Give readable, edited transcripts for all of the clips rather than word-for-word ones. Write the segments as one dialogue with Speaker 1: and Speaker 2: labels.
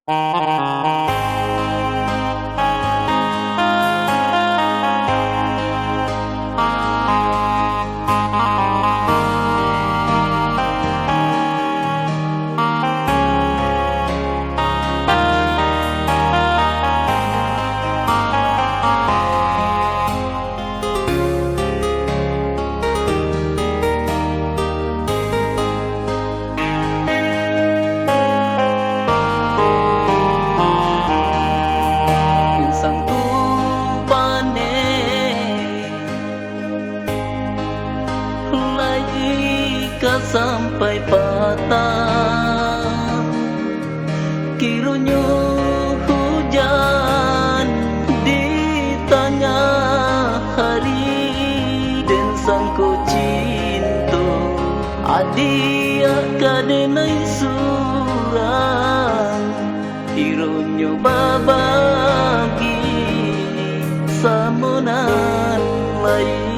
Speaker 1: Minsan ku pane lagi ka sampai patah, kiranya hujan di tengah hari dan sangko cinta adia kadenai surang kiranya babagi samonan lain.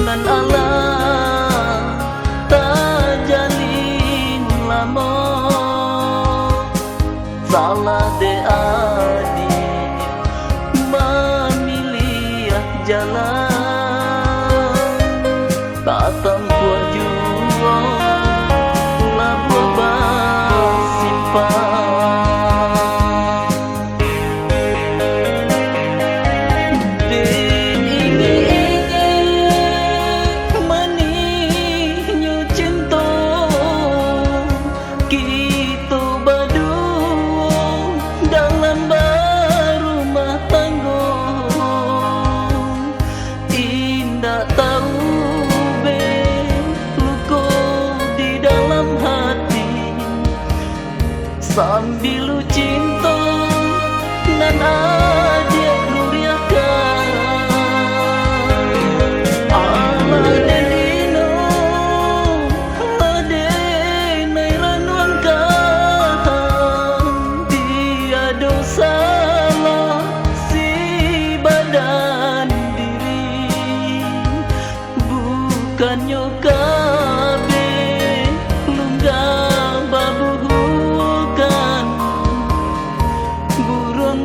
Speaker 1: Nan Allah tak jalin lama, salah de adik memilih jalan tak tempuh jua lah bersimpan. Sambil cinta nan adik nuriakan Allah delino ade nairanwangkan tiada salah si badan diri bukannya kabe lunggah babu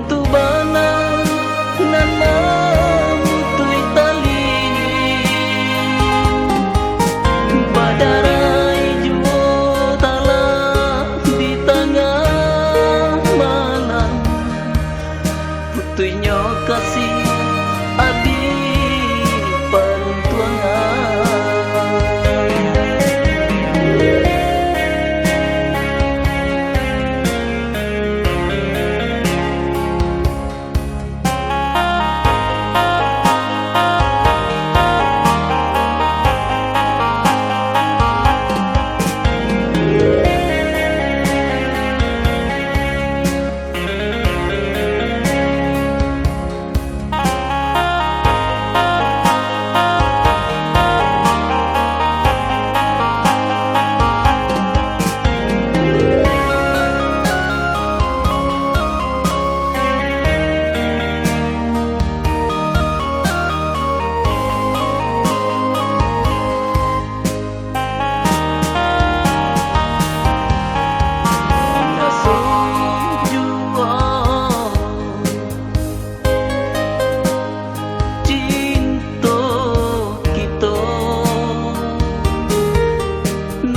Speaker 1: tu bana nan mamutui tali badarai juo tala di tengah malam putuinya kasih adi peruntuangan.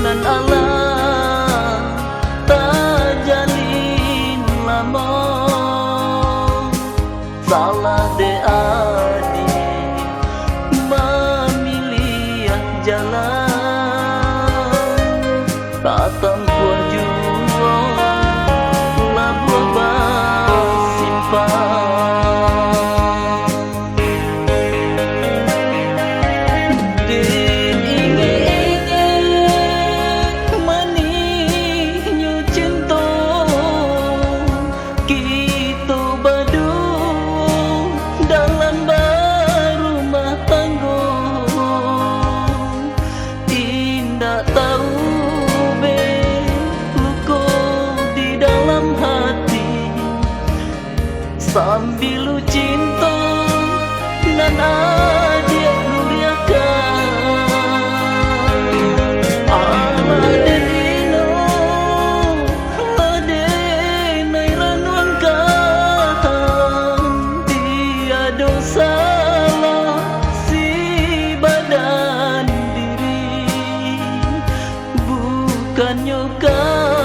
Speaker 1: Nan Allah tak jalin lama, salah de adik memilih jalan tak tempuh jua lah bersimpan. Tahu be luko sambil cinta nan adia nuliakan ade dino ade nairanun kahang tiada salah si badan diri bukannya kau